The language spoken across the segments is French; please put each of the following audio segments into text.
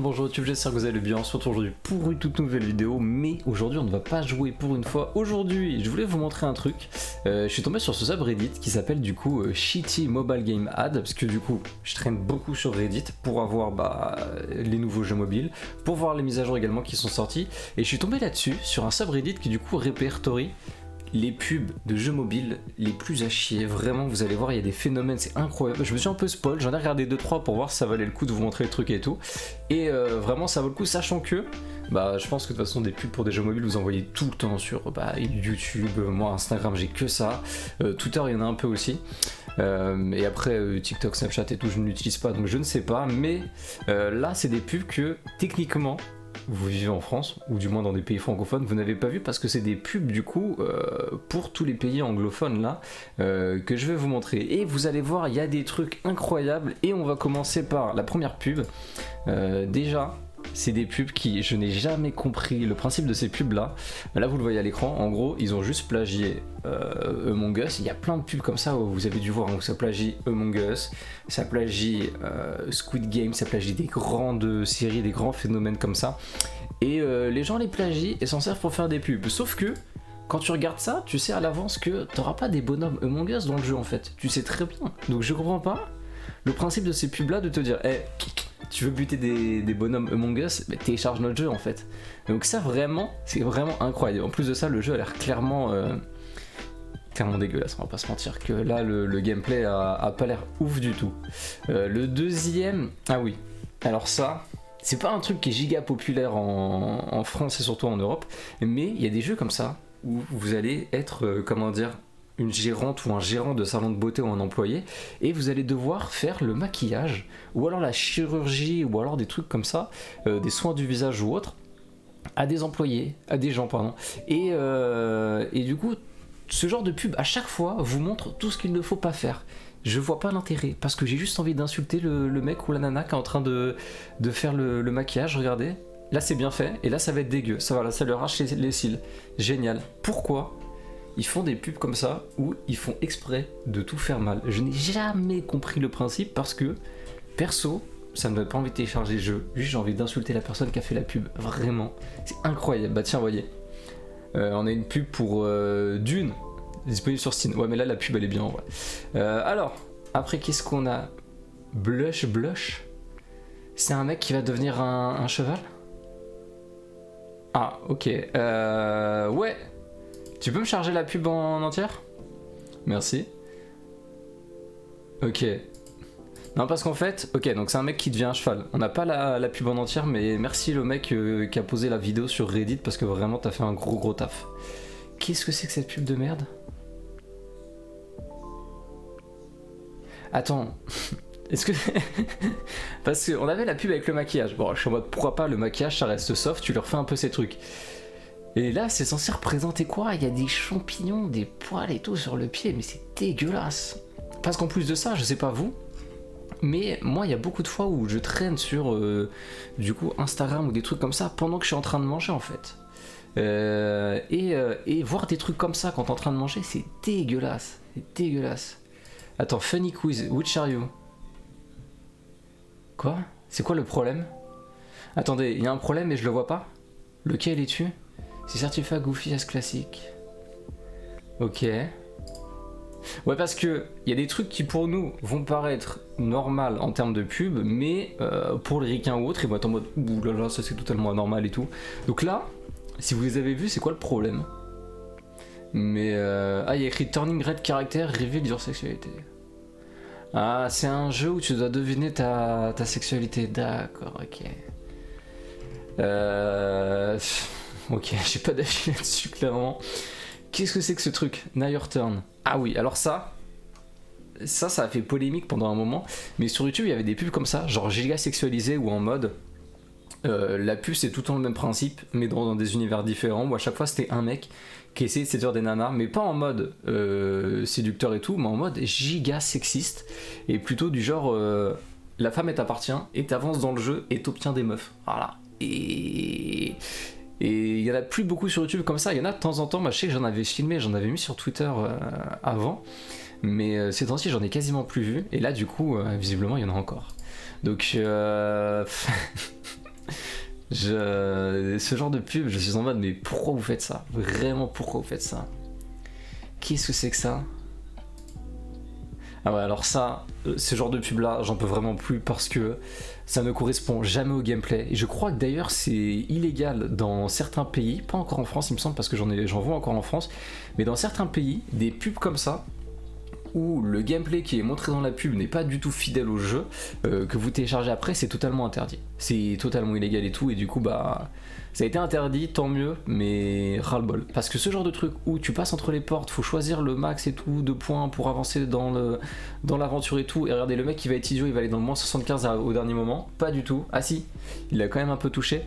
Bonjour YouTube, j'espère que vous allez bien. On se retrouve aujourd'hui pour une toute nouvelle vidéo, mais aujourd'hui on ne va pas jouer pour une fois. Aujourd'hui je voulais vous montrer un truc. Je suis tombé sur ce subreddit qui s'appelle du coup Shitty Mobile Game Ad, parce que du coup je traîne beaucoup sur Reddit pour avoir les nouveaux jeux mobiles, pour voir les mises à jour également qui sont sorties, et je suis tombé là-dessus sur un subreddit qui du coup répertorie les pubs de jeux mobiles les plus à chier. Vraiment, vous allez voir, il y a des phénomènes, c'est incroyable. Je me suis un peu spoil, j'en ai regardé 2-3 pour voir si ça valait le coup de vous montrer le truc et tout. Et vraiment, ça vaut le coup, sachant que je pense que de toute façon, des pubs pour des jeux mobiles, vous en voyez tout le temps sur YouTube. Moi, Instagram, j'ai que ça. Twitter, il y en a un peu aussi. Et après, TikTok, Snapchat et tout, je ne l'utilise pas, donc je ne sais pas. Mais là, c'est des pubs que techniquement, vous vivez en France, ou du moins dans des pays francophones, vous n'avez pas vu parce que c'est des pubs du coup pour tous les pays anglophones là que je vais vous montrer. Et vous allez voir, il y a des trucs incroyables, et on va commencer par la première pub. Déjà, c'est des pubs qui, je n'ai jamais compris le principe de ces pubs là. Là vous le voyez à l'écran, en gros ils ont juste plagié Among Us. Il y a plein de pubs comme ça où vous avez dû voir, où ça plagie Among Us, ça plagie Squid Game, ça plagie des grandes séries, des grands phénomènes comme ça. Et les gens les plagient et s'en servent pour faire des pubs. Sauf que quand tu regardes ça, tu sais à l'avance que t'auras pas des bonhommes Among Us dans le jeu en fait. Tu sais très bien. Donc je comprends pas le principe de ces pubs là, de te dire tu veux buter des bonhommes Among Us, télécharge notre jeu en fait. Donc ça vraiment, c'est vraiment incroyable. En plus de ça, le jeu a l'air clairement dégueulasse, on va pas se mentir, que là le gameplay a pas l'air ouf du tout. Le deuxième, ah oui, alors ça, c'est pas un truc qui est giga populaire en France et surtout en Europe, mais il y a des jeux comme ça où vous allez être, une gérante ou un gérant de salon de beauté ou un employé, et vous allez devoir faire le maquillage ou alors la chirurgie ou alors des trucs comme ça, des soins du visage ou autre, à des employés, à des gens pardon, et du coup ce genre de pub à chaque fois vous montre tout ce qu'il ne faut pas faire. Je vois pas l'intérêt, parce que j'ai juste envie d'insulter le mec ou la nana qui est en train de faire le maquillage. Regardez, là c'est bien fait, et là ça va être dégueu, ça lui arrache les cils, génial. Pourquoi ils font des pubs comme ça où ils font exprès de tout faire mal? Je n'ai jamais compris le principe, parce que perso, ça me donne pas envie de télécharger le jeu, juste j'ai envie d'insulter la personne qui a fait la pub. Vraiment, c'est incroyable. Bah tiens, voyez, on a une pub pour Dune, disponible sur Steam. Ouais, mais là la pub elle est bien en vrai. Alors, après qu'est-ce qu'on a? Blush. C'est un mec qui va devenir un cheval? Ah, ok. Ouais. Tu peux me charger la pub en entière? Merci. Ok. Non, parce qu'en fait, ok, donc c'est un mec qui devient un cheval. On n'a pas la pub en entière, mais merci le mec qui a posé la vidéo sur Reddit, parce que vraiment t'as fait un gros taf. Qu'est-ce que c'est que cette pub de merde? Attends. Est-ce que... parce qu'on avait la pub avec le maquillage. Bon, je suis en mode, pourquoi pas, le maquillage ça reste soft, tu leur fais un peu ces trucs. Et là, c'est censé représenter quoi? Il y a des champignons, des poils et tout sur le pied, mais c'est dégueulasse. Parce qu'en plus de ça, je sais pas vous, mais moi, il y a beaucoup de fois où je traîne sur du coup Instagram ou des trucs comme ça pendant que je suis en train de manger en fait. Et voir des trucs comme ça quand t'es en train de manger, c'est dégueulasse. C'est dégueulasse. Attends, funny quiz, which are you? Quoi? C'est quoi le problème? Attendez, il y a un problème et je le vois pas? Lequel es-tu? C'est certifié Goofy as classique. Ok. Ouais, parce que il y a des trucs qui pour nous vont paraître normal en termes de pub, mais pour les ricains ou autres, ils vont être en mode ouh là là, ça c'est totalement anormal et tout. Donc là, si vous les avez vus, c'est quoi le problème? Mais il y a écrit Turning Red Character Reveal Your Sexuality. Ah, c'est un jeu où tu dois deviner ta sexualité. D'accord, ok. Ok, j'ai pas d'avis là-dessus clairement. Qu'est-ce que c'est que ce truc? Now your turn. Ah oui, alors ça a fait polémique pendant un moment, mais sur YouTube il y avait des pubs comme ça, genre giga sexualisé, ou en mode la pub c'est tout le temps le même principe, mais dans des univers différents, où à chaque fois c'était un mec qui essayait de séduire des nanas, mais pas en mode séducteur et tout, mais en mode giga sexiste, et plutôt du genre la femme elle t'appartient, et t'avances dans le jeu et t'obtiens des meufs. Voilà. Et il y en a plus beaucoup sur YouTube comme ça. Il y en a de temps en temps. Moi, je sais que j'en avais filmé, j'en avais mis sur Twitter avant, mais ces temps-ci j'en ai quasiment plus vu. Et là du coup visiblement il y en a encore. Donc Ce genre de pub, je suis en mode mais pourquoi vous faites ça? Vraiment pourquoi vous faites ça? Qu'est-ce que c'est que ça? Ah ouais, alors ça, ce genre de pub là, j'en peux vraiment plus parce que ça ne correspond jamais au gameplay. Et je crois que d'ailleurs c'est illégal dans certains pays, pas encore en France il me semble parce que j'en vois encore en France, mais dans certains pays, des pubs comme ça, où le gameplay qui est montré dans la pub n'est pas du tout fidèle au jeu, que vous téléchargez après, c'est totalement interdit. C'est totalement illégal et tout, et du coup, bah, ça a été interdit, tant mieux, mais ras-le-bol. Parce que ce genre de truc où tu passes entre les portes, faut choisir le max et tout, de points pour avancer dans l'aventure et tout, et regardez, le mec qui va être idiot, il va aller dans le moins 75 au dernier moment, pas du tout. Ah si, il a quand même un peu touché.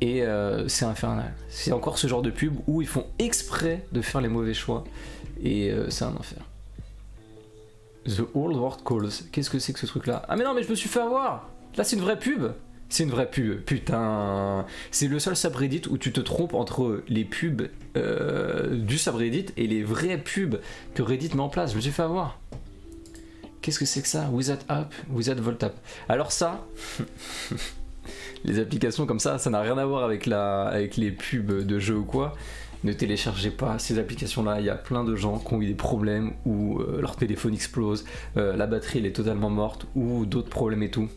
Et c'est infernal. C'est encore ce genre de pub où ils font exprès de faire les mauvais choix, et c'est un enfer. The Old World Calls. Qu'est-ce que c'est que ce truc là? Ah mais non mais je me suis fait avoir. Là c'est une vraie pub. C'est une vraie pub. Putain. C'est le seul subreddit où tu te trompes entre les pubs du subreddit et les vraies pubs que Reddit met en place. Je me suis fait avoir. Qu'est-ce que c'est que ça? Wizard App, Wizard Volt App. Alors ça, les applications comme ça n'a rien à voir avec les pubs de jeux ou quoi. Ne téléchargez pas ces applications-là, il y a plein de gens qui ont eu des problèmes où leur téléphone explose, la batterie elle est totalement morte ou d'autres problèmes et tout.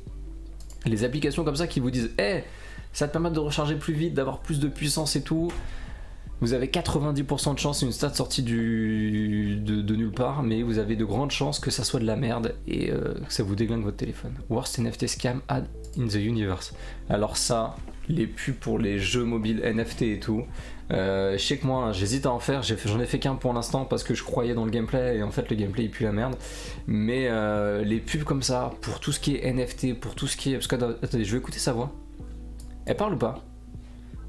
Les applications comme ça qui vous disent « Hey, ça te permet de recharger plus vite, d'avoir plus de puissance et tout », vous avez 90% de chance, c'est une stat sortie de nulle part, mais vous avez de grandes chances que ça soit de la merde et que ça vous déglingue votre téléphone. Worst NFT scam ad in the universe. Alors ça, les pubs pour les jeux mobiles NFT et tout, je sais que moi j'hésite à en faire, j'en ai fait qu'un pour l'instant parce que je croyais dans le gameplay et en fait le gameplay il pue la merde. Mais les pubs comme ça, pour tout ce qui est NFT, pour tout ce qui est... Parce que attendez, je vais écouter sa voix. Elle parle ou pas?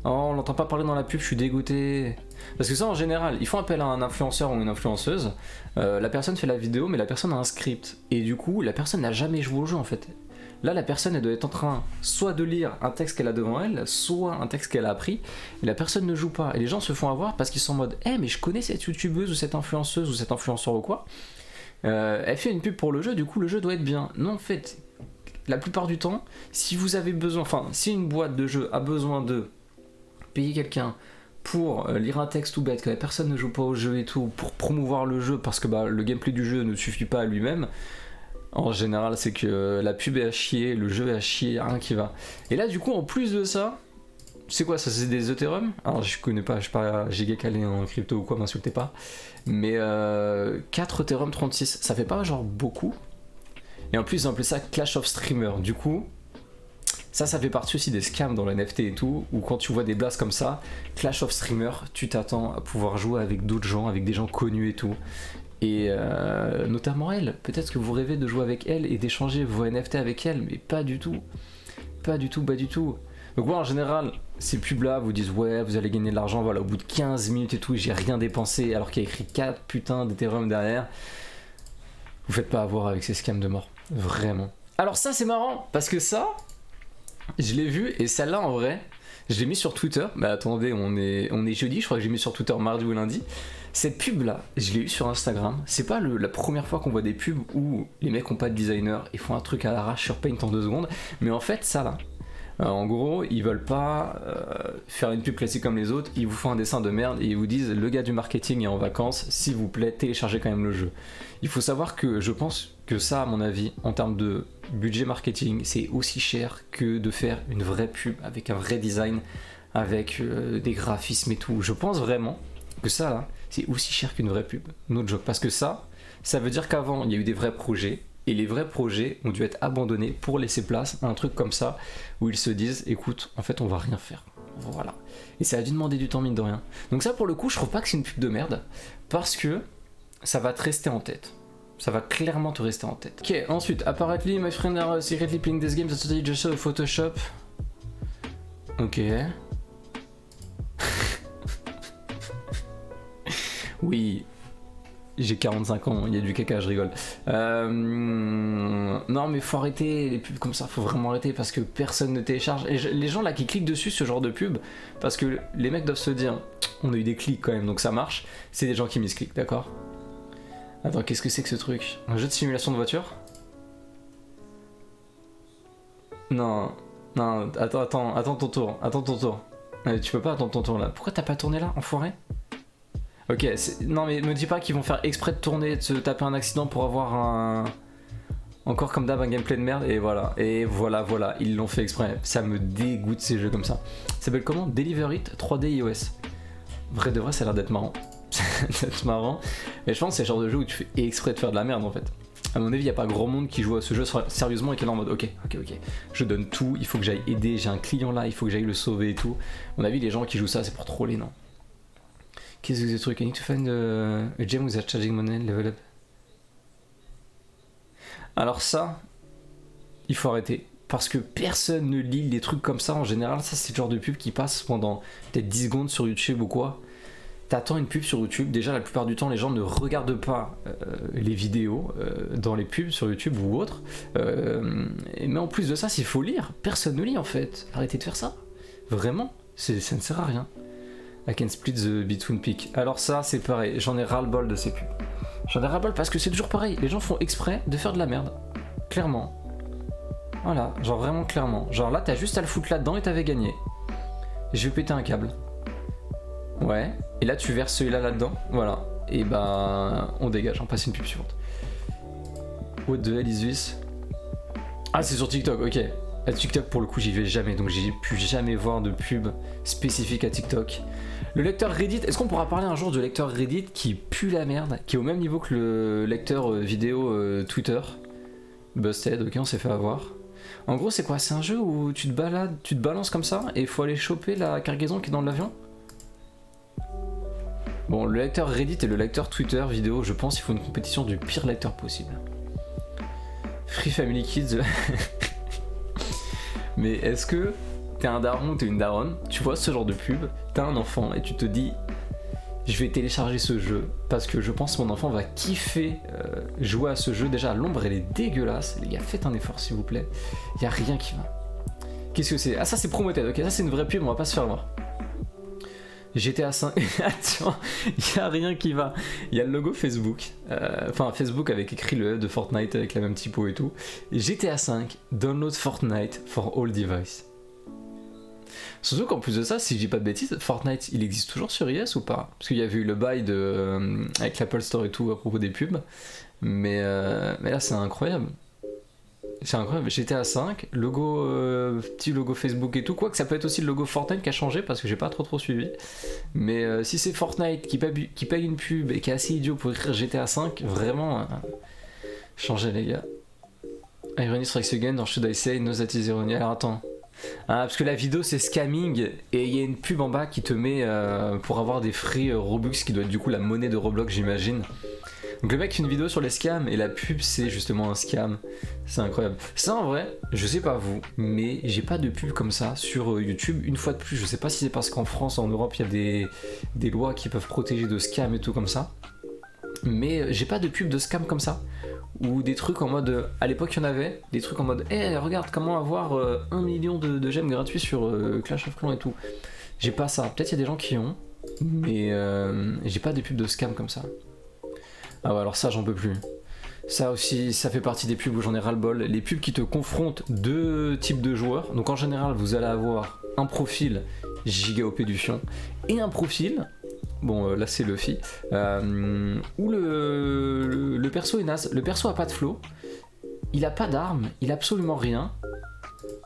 Oh, on l'entend pas parler dans la pub, je suis dégoûté. Parce que ça en général, ils font appel à un influenceur ou une influenceuse, la personne fait la vidéo mais la personne a un script. Et du coup la personne n'a jamais joué au jeu en fait. Là la personne elle doit être en train soit de lire un texte qu'elle a devant elle, soit un texte qu'elle a appris, et la personne ne joue pas. Et les gens se font avoir parce qu'ils sont en mode « Eh mais je connais cette youtubeuse ou cette influenceuse ou cet influenceur ou quoi, elle fait une pub pour le jeu, du coup le jeu doit être bien. » Non en fait, la plupart du temps, si vous avez besoin, enfin si une boîte de jeu a besoin de payer quelqu'un pour lire un texte tout bête, que la personne ne joue pas au jeu et tout, pour promouvoir le jeu parce que bah, le gameplay du jeu ne suffit pas à lui-même, en général c'est que la pub est à chier, le jeu est à chier, rien qui va. Et là du coup en plus de ça, c'est quoi ça? C'est des Ethereum? Alors je connais pas, je suis pas giga calé en crypto ou quoi, m'insultez pas. Mais 4 Ethereum 36, ça fait pas genre beaucoup? Et en plus ils ont appelé ça Clash of Streamers, du coup... Ça fait partie aussi des scams dans le NFT et tout, où quand tu vois des blasts comme ça, Clash of Streamers, tu t'attends à pouvoir jouer avec d'autres gens, avec des gens connus et tout. Et notamment elle, peut-être que vous rêvez de jouer avec elle et d'échanger vos NFT avec elle, mais pas du tout. Pas du tout, pas du tout. Donc moi en général, ces pubs là vous disent ouais vous allez gagner de l'argent, voilà au bout de 15 minutes et tout, j'ai rien dépensé alors qu'il y a écrit 4 putains d'Ethereum derrière. Vous faites pas avoir avec ces scams de mort, vraiment. Alors ça c'est marrant, parce que ça... Je l'ai vu et celle-là en vrai, je l'ai mis sur Twitter. Mais attendez, on est jeudi, je crois que j'ai mis sur Twitter mardi ou lundi. Cette pub là, je l'ai eu sur Instagram. C'est pas la première fois qu'on voit des pubs où les mecs ont pas de designer, ils font un truc à l'arrache sur Paint en 2 secondes. Mais en fait, ça là, en gros, ils veulent pas faire une pub classique comme les autres, ils vous font un dessin de merde et ils vous disent le gars du marketing est en vacances, s'il vous plaît, téléchargez quand même le jeu. Il faut savoir que je pense que ça, à mon avis, en termes de budget marketing, c'est aussi cher que de faire une vraie pub avec un vrai design, avec des graphismes et tout. Je pense vraiment que ça là, c'est aussi cher qu'une vraie pub. No joke. Parce que ça veut dire qu'avant, il y a eu des vrais projets. Et les vrais projets ont dû être abandonnés pour laisser place à un truc comme ça, où ils se disent, écoute, en fait, on va rien faire. Voilà. Et ça a dû demander du temps, mine de rien. Donc ça, pour le coup, je trouve pas que c'est une pub de merde, parce que ça va te rester en tête. Ça va clairement te rester en tête. Ok, ensuite, apparently, my friend are secretly playing this game, that's just a Photoshop. Ok. Oui. J'ai 45 ans, il y a du caca, je rigole. Non mais faut arrêter les pubs comme ça, faut vraiment arrêter parce que personne ne télécharge. Et les gens là qui cliquent dessus ce genre de pub, parce que les mecs doivent se dire, on a eu des clics quand même donc ça marche, c'est des gens qui miscliquent, d'accord? Attends, qu'est-ce que c'est que ce truc? Un jeu de simulation de voiture? Non, Non, attends ton tour. Attends ton tour. Tu peux pas attendre ton tour là. Pourquoi t'as pas tourné là, enfoiré? Ok, non mais me dis pas qu'ils vont faire exprès de tourner, de se taper un accident pour avoir un... Encore comme d'hab un gameplay de merde, et voilà, ils l'ont fait exprès. Ça me dégoûte ces jeux comme ça. Ça s'appelle comment? Deliver It 3D iOS. Vrai de vrai, ça a l'air d'être marrant. d'être marrant. Mais je pense que c'est le genre de jeu où tu fais exprès de faire de la merde en fait. À mon avis, il n'y a pas grand monde qui joue à ce jeu sérieusement et qui est là en mode ok, je donne tout, il faut que j'aille aider, j'ai un client là, il faut que j'aille le sauver et tout. À mon avis, les gens qui jouent ça, c'est pour troller, non? Qu'est-ce que c'est ce truc? I need to find a gem with a charging money level up. Alors ça, il faut arrêter. Parce que personne ne lit les trucs comme ça en général. Ça, c'est le genre de pub qui passe pendant peut-être 10 secondes sur YouTube ou quoi. T'attends une pub sur YouTube, déjà la plupart du temps les gens ne regardent pas les vidéos dans les pubs sur YouTube ou autres. Mais en plus de ça, s'il faut lire, personne ne lit en fait. Arrêtez de faire ça. Vraiment, ça ne sert à rien. I can split the between peak. Alors ça, c'est pareil, j'en ai ras-le-bol de ces pubs. J'en ai ras-le-bol parce que c'est toujours pareil. Les gens font exprès de faire de la merde. Clairement. Voilà, genre vraiment clairement. Genre là, t'as juste à le foutre là-dedans et t'avais gagné. Je vais péter un câble. Ouais. Et là, tu verses celui-là là-dedans. Voilà. Et bah, on dégage. On passe une pub suivante. What the hell is this? Ah, c'est sur TikTok, ok. À TikTok, pour le coup, j'y vais jamais. Donc, j'ai pu jamais voir de pub spécifique à TikTok. Le lecteur Reddit, est-ce qu'on pourra parler un jour de lecteur Reddit qui pue la merde, qui est au même niveau que le lecteur vidéo Twitter? Busted, ok, on s'est fait avoir. En gros, c'est quoi? C'est un jeu où tu te balades, tu te balances comme ça et il faut aller choper la cargaison qui est dans l'avion? Bon, le lecteur Reddit et le lecteur Twitter vidéo, je pense qu'il faut une compétition du pire lecteur possible. Free Family Kids. Mais est-ce que t'es un daron ou t'es une daronne, tu vois ce genre de pub, t'as un enfant et tu te dis je vais télécharger ce jeu parce que je pense que mon enfant va kiffer jouer à ce jeu. Déjà l'ombre elle est dégueulasse, les gars faites un effort s'il vous plaît, y a rien qui va. Qu'est-ce que c'est? Ah ça c'est Promoted, ok ça c'est une vraie pub, on va pas se faire voir. GTA 5, attends, y a rien qui va. Il y a le logo Facebook, enfin Facebook avec écrit le de Fortnite avec la même typo et tout. GTA 5, download Fortnite for all devices. Surtout qu'en plus de ça, si je dis pas de bêtises, Fortnite il existe toujours sur iOS ou pas? Parce qu'il y avait eu le bail avec l'Apple Store et tout à propos des pubs. Mais là c'est incroyable. C'est incroyable, GTA 5, logo, petit logo Facebook et tout, quoique ça peut être aussi le logo Fortnite qui a changé parce que j'ai pas trop suivi. Mais si c'est Fortnite qui paye une pub et qui est assez idiot pour écrire GTA 5, vraiment, changez les gars. Irony strikes again, or should I say, no that is irony. Alors attends. Ah, parce que la vidéo c'est scamming et il y a une pub en bas qui te met pour avoir des free Robux qui doit être du coup la monnaie de Roblox j'imagine. Donc le mec fait une vidéo sur les scams et la pub c'est justement un scam. C'est incroyable. Ça en vrai, je sais pas vous, mais j'ai pas de pub comme ça sur YouTube. Une fois de plus, je sais pas si c'est parce qu'en France, en Europe, il y a des lois qui peuvent protéger de scams et tout comme ça. Mais j'ai pas de pub de scam comme ça. Ou des trucs en mode, à l'époque il y en avait, des trucs en mode, hey, regarde comment avoir 1 million de gemmes gratuits sur Clash of Clans et tout. J'ai pas ça. Peut-être il y a des gens qui ont, mais j'ai pas de pub de scam comme ça. Ah ouais, alors ça j'en peux plus. Ça aussi, ça fait partie des pubs où j'en ai ras-le-bol. Les pubs qui te confrontent deux types de joueurs. Donc en général, vous allez avoir un profil giga OP du fion et un profil, bon là c'est Luffy, où le perso est naze. Le perso a pas de flow, il a pas d'armes, il a absolument rien.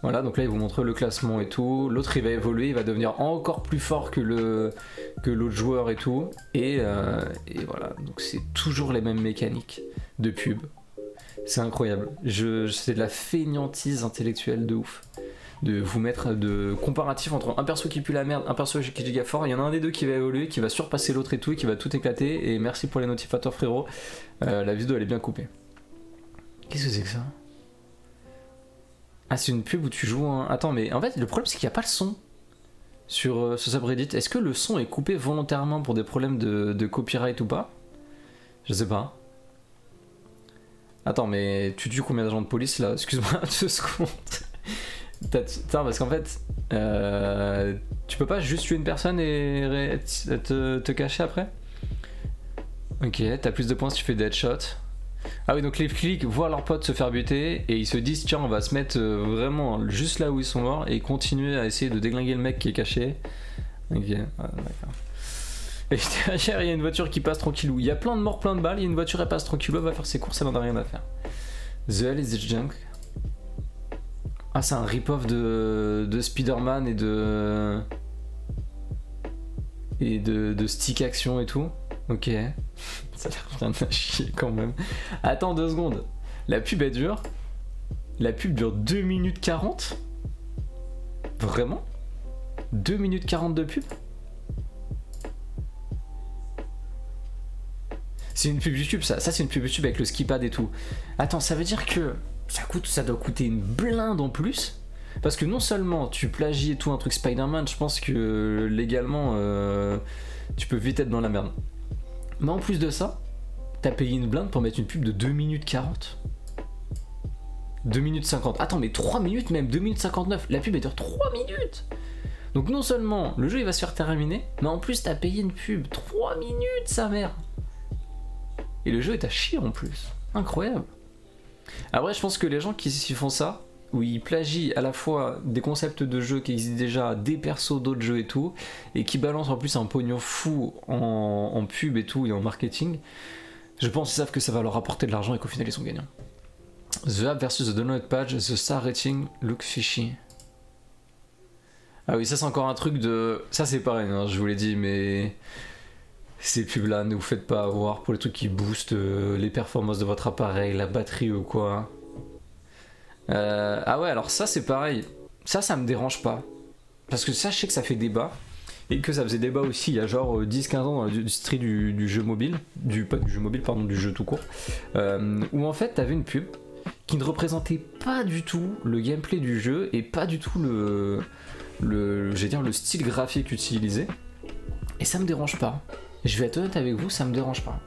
Voilà, donc là il vous montre le classement et tout. L'autre il va évoluer, il va devenir encore plus fort que l'autre joueur et tout. Et voilà, donc c'est toujours les mêmes mécaniques de pub. C'est incroyable. C'est de la fainéantise intellectuelle de ouf. De vous mettre de comparatif entre un perso qui pue la merde, un perso qui est giga fort. Il y en a un des deux qui va évoluer, qui va surpasser l'autre et tout, et qui va tout éclater. Et merci pour les notificateurs frérot. La vidéo elle est bien coupée. Qu'est-ce que c'est que ça ? Ah, c'est une pub où tu joues un... Attends, mais en fait, le problème, c'est qu'il n'y a pas le son sur ce subreddit. Est-ce que le son est coupé volontairement pour des problèmes de copyright ou pas? Je sais pas. Attends, mais tu tues combien d'agents de police, là? Excuse-moi, 2 secondes. Attends, parce qu'en fait, tu peux pas juste tuer une personne et te cacher après? Ok, t'as plus de points si tu fais des headshots. Ah oui, donc les flics voient leurs potes se faire buter et ils se disent tiens, on va se mettre vraiment juste là où ils sont morts et continuer à essayer de déglinguer le mec qui est caché. Ok, d'accord. Et derrière, il y a une voiture qui passe tranquillou. Il y a plein de morts, plein de balles. Il y a une voiture, elle passe tranquillou, elle va faire ses courses, elle n'en a rien à faire. The Hell is the Junk. Ah, c'est un rip-off de Spider-Man et de stick action et tout. Ok. Ça a l'air bien à chier quand même. Attends 2 secondes. La pub elle dure. La pub dure 2 minutes 40. Vraiment 2 minutes 40 de pub. C'est une pub YouTube ça. Ça c'est une pub YouTube avec le skipad et tout. Attends, ça veut dire que ça doit coûter une blinde en plus. Parce que non seulement tu plagies et tout un truc Spider-Man, je pense que légalement tu peux vite être dans la merde. Mais en plus de ça, t'as payé une blinde pour mettre une pub de 2 minutes 40. 2 minutes 50. Attends, mais 3 minutes même, 2 minutes 59. La pub elle dure 3 minutes. Donc non seulement le jeu il va se faire terminer, mais en plus t'as payé une pub 3 minutes, sa mère. Et le jeu est à chier en plus. Incroyable. Après, je pense que les gens qui font ça, où ils plagient à la fois des concepts de jeux qui existent déjà, des persos d'autres jeux et tout, et qui balancent en plus un pognon fou en pub et tout, et en marketing, je pense qu'ils savent que ça va leur rapporter de l'argent et qu'au final ils sont gagnants. The app versus the download page, the star rating look fishy. Ah oui, ça c'est encore un truc de... Ça c'est pareil, hein, je vous l'ai dit, mais... Ces pubs là, ne vous faites pas avoir pour les trucs qui boostent les performances de votre appareil, la batterie ou quoi. Ah ouais, alors ça c'est pareil. Ça me dérange pas. Parce que ça, je sais que ça fait débat. Et que ça faisait débat aussi il y a genre 10-15 ans dans l'industrie du jeu mobile. Pas du jeu mobile, pardon, du jeu tout court. Où en fait, t'avais une pub qui ne représentait pas du tout le gameplay du jeu et pas du tout le style graphique utilisé. Et ça me dérange pas. Je vais être honnête avec vous, ça me dérange pas.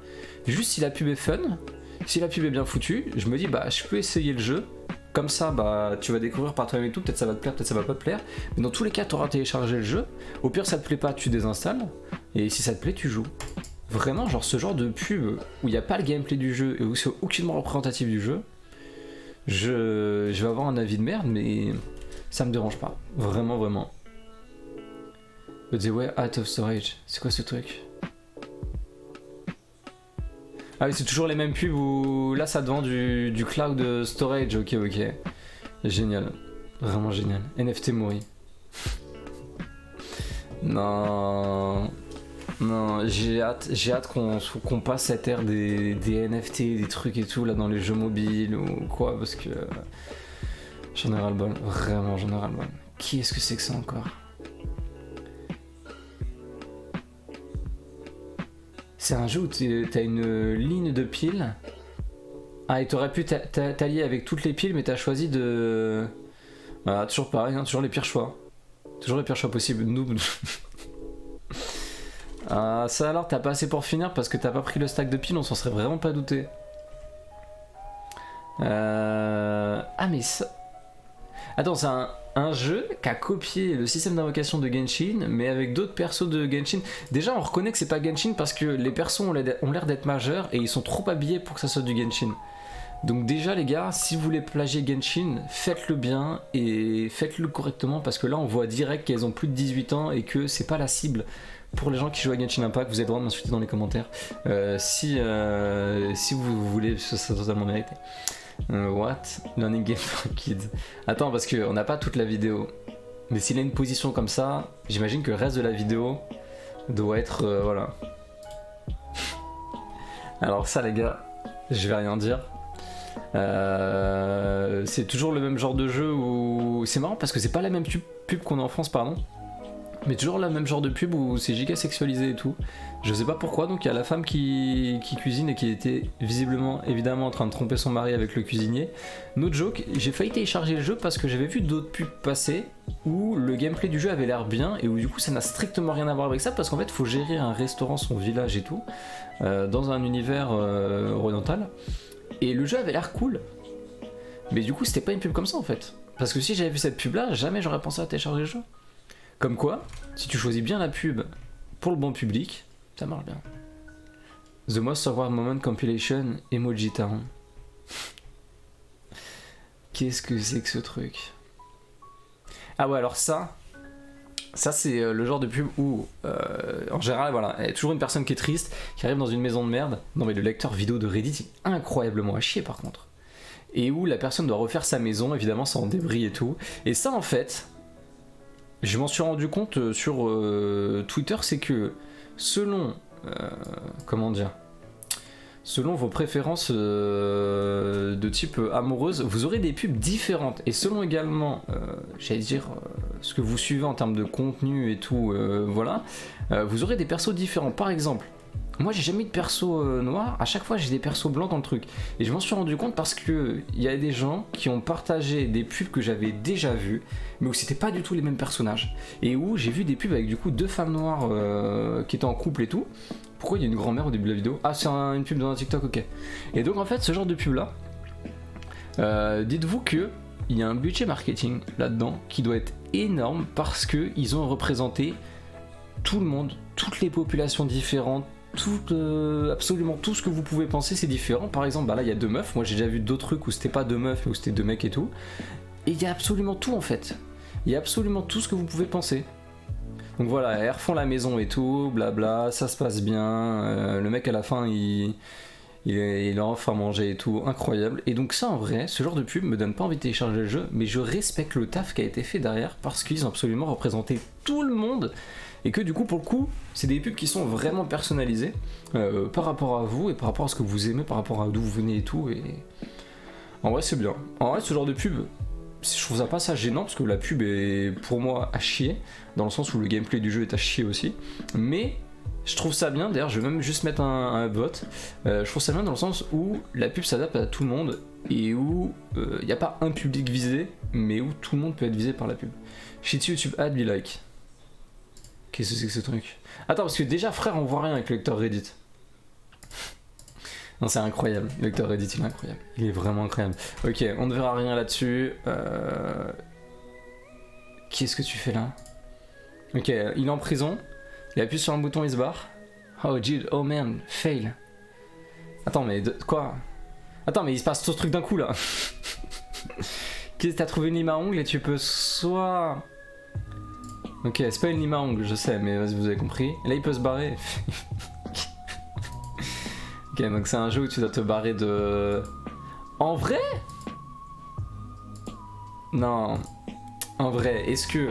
Juste si la pub est fun, si la pub est bien foutue, je me dis bah je peux essayer le jeu. Comme ça, bah tu vas découvrir par toi-même et tout, peut-être ça va te plaire, peut-être ça va pas te plaire. Mais dans tous les cas, tu auras téléchargé le jeu. Au pire, ça te plaît pas, tu désinstalles. Et si ça te plaît, tu joues. Vraiment, genre ce genre de pub où il n'y a pas le gameplay du jeu et où c'est aucunement représentatif du jeu, je vais avoir un avis de merde, mais ça me dérange pas. Vraiment, vraiment. But they were out of storage. C'est quoi ce truc? Ah oui, c'est toujours les mêmes pubs où là ça te vend du cloud storage. Ok, ok. Génial. Vraiment génial. NFT Mori. Non. Non, j'ai hâte qu'on passe cette ère des NFT, des trucs et tout là dans les jeux mobiles ou quoi, parce que j'en ai ras-le-bol. Vraiment, j'en ai ras-le-bol. Qui est-ce que c'est que ça encore? C'est un jeu où t'as une ligne de piles. Ah, et t'aurais pu t'allier avec toutes les piles, mais t'as choisi de... Voilà, toujours pareil, hein, toujours les pires choix. Toujours les pires choix possibles. Noob. Ah, ça alors, t'as pas assez pour finir parce que t'as pas pris le stack de piles, on s'en serait vraiment pas douté. Ah, mais ça... Attends, c'est un jeu qui a copié le système d'invocation de Genshin, mais avec d'autres persos de Genshin. Déjà, on reconnaît que c'est pas Genshin parce que les persos ont l'air d'être majeurs et ils sont trop habillés pour que ça soit du Genshin. Donc déjà, les gars, si vous voulez plagier Genshin, faites-le bien et faites-le correctement parce que là, on voit direct qu'elles ont plus de 18 ans et que c'est pas la cible. Pour les gens qui jouent à Genshin Impact, vous avez le droit de m'insulter dans les commentaires. Si vous voulez, ça c'est totalement mérité. What? Learning game for kids. Attends, parce qu'on n'a pas toute la vidéo. Mais s'il a une position comme ça, j'imagine que le reste de la vidéo doit être... voilà. Alors ça, les gars, je vais rien dire. C'est toujours le même genre de jeu où... C'est marrant parce que c'est pas la même pub qu'on a en France, pardon. Mais toujours le même genre de pub où c'est giga sexualisé et tout. Je sais pas pourquoi, donc il y a la femme qui cuisine et qui était visiblement, évidemment, en train de tromper son mari avec le cuisinier. No joke, j'ai failli télécharger le jeu parce que j'avais vu d'autres pubs passer où le gameplay du jeu avait l'air bien et où du coup ça n'a strictement rien à voir avec ça parce qu'en fait il faut gérer un restaurant, son village et tout, dans un univers oriental. Et le jeu avait l'air cool. Mais du coup c'était pas une pub comme ça en fait. Parce que si j'avais vu cette pub là, jamais j'aurais pensé à télécharger le jeu. Comme quoi, si tu choisis bien la pub pour le bon public, ça marche bien. The Most Awkward Moment Compilation Emoji Town. Qu'est-ce que c'est que ce truc? Ah ouais, alors ça c'est le genre de pub où, en général, voilà, il y a toujours une personne qui est triste, qui arrive dans une maison de merde. Non mais le lecteur vidéo de Reddit est incroyablement à chier par contre. Et où la personne doit refaire sa maison, évidemment c'est en débris et tout. Et ça en fait, je m'en suis rendu compte sur Twitter, c'est que selon, comment dire, selon vos préférences de type amoureuse, vous aurez des pubs différentes. Et selon également, j'allais dire, ce que vous suivez en termes de contenu et tout, voilà, vous aurez des persos différents. Par exemple, moi j'ai jamais eu de perso noir, à chaque fois j'ai des persos blancs dans le truc. Et je m'en suis rendu compte parce que il y a des gens qui ont partagé des pubs que j'avais déjà vues, mais où c'était pas du tout les mêmes personnages. Et où j'ai vu des pubs avec du coup 2 femmes noires qui étaient en couple et tout. Pourquoi il y a une grand-mère au début de la vidéo? Ah, c'est une pub dans un TikTok, ok. Et donc en fait, ce genre de pub là, dites-vous que il y a un budget marketing là-dedans qui doit être énorme parce que ils ont représenté tout le monde, toutes les populations différentes, absolument tout ce que vous pouvez penser, c'est différent. Par exemple, bah là il y a 2 meufs. Moi j'ai déjà vu d'autres trucs où c'était pas 2 meufs mais où c'était 2 mecs et tout. Et il y a absolument tout en fait. Il y a absolument tout ce que vous pouvez penser. Donc voilà, elles refont la maison et tout, blabla, ça se passe bien. Le mec à la fin il a enfin mangé et tout, incroyable. Et donc ça en vrai, ce genre de pub me donne pas envie de télécharger le jeu, mais je respecte le taf qui a été fait derrière parce qu'ils ont absolument représenté tout le monde. Et que du coup, pour le coup, c'est des pubs qui sont vraiment personnalisées par rapport à vous et par rapport à ce que vous aimez, par rapport à d'où vous venez et tout. Et en vrai, c'est bien. En vrai, ce genre de pub, je trouve ça pas ça gênant parce que la pub est pour moi à chier, dans le sens où le gameplay du jeu est à chier aussi. Mais je trouve ça bien, d'ailleurs, je vais même juste mettre un vote. Je trouve ça bien dans le sens où la pub s'adapte à tout le monde et où il n'y a pas un public visé, mais où tout le monde peut être visé par la pub. Shitty YouTube ad be like. Qu'est-ce que c'est que ce truc? Attends, parce que déjà, frère, on voit rien avec le lecteur Reddit. Non, c'est incroyable. Le lecteur Reddit, il est incroyable. Il est vraiment incroyable. Ok, on ne verra rien là-dessus. Qu'est-ce que tu fais là? Ok, il est en prison. Il appuie sur un bouton, il se barre. Oh, Jill, oh man, fail. Attends, mais quoi? Attends, mais il se passe tout ce truc d'un coup là. Qu'est-ce que t'as trouvé une lime à ongles et tu peux soit... Ok, c'est pas une lime à ongles, je sais, mais vas-y, vous avez compris. Et là, il peut se barrer. Ok, donc c'est un jeu où tu dois te barrer de... En vrai? Non. En vrai, est-ce que...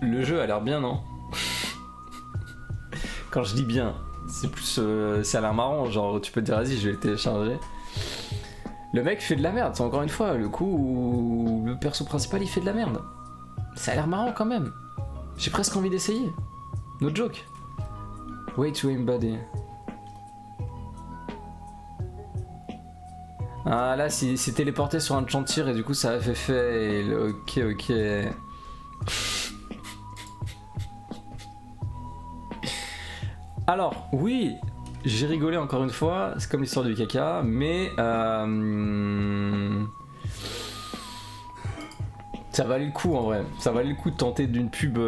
Le jeu a l'air bien, non? Quand je dis bien, c'est plus... ça a l'air marrant, genre tu peux te dire, vas-y, je vais le télécharger. Le mec fait de la merde, c'est encore une fois le coup où le perso principal il fait de la merde. Ça a l'air marrant quand même. J'ai presque envie d'essayer. No joke. Way to aim body. Ah là, c'est téléporté sur un champ de tir et du coup ça a fait et ok, ok. Alors, oui, j'ai rigolé encore une fois, c'est comme l'histoire du caca, mais ça valait le coup en vrai. Ça valait le coup de tenter une pub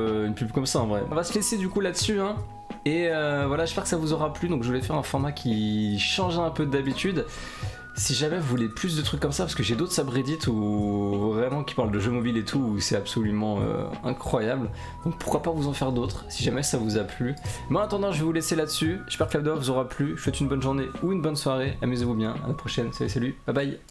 comme ça en vrai. On va se laisser du coup là-dessus, hein. Et voilà, j'espère que ça vous aura plu. Donc je voulais faire un format qui change un peu d'habitude. Si jamais vous voulez plus de trucs comme ça, parce que j'ai d'autres subreddits où vraiment qui parlent de jeux mobiles et tout, où c'est absolument incroyable. Donc pourquoi pas vous en faire d'autres, si jamais ça vous a plu. Mais en attendant, je vais vous laisser là-dessus. J'espère que la vidéo vous aura plu. Je vous souhaite une bonne journée ou une bonne soirée. Amusez-vous bien. À la prochaine. Salut, salut. Bye bye.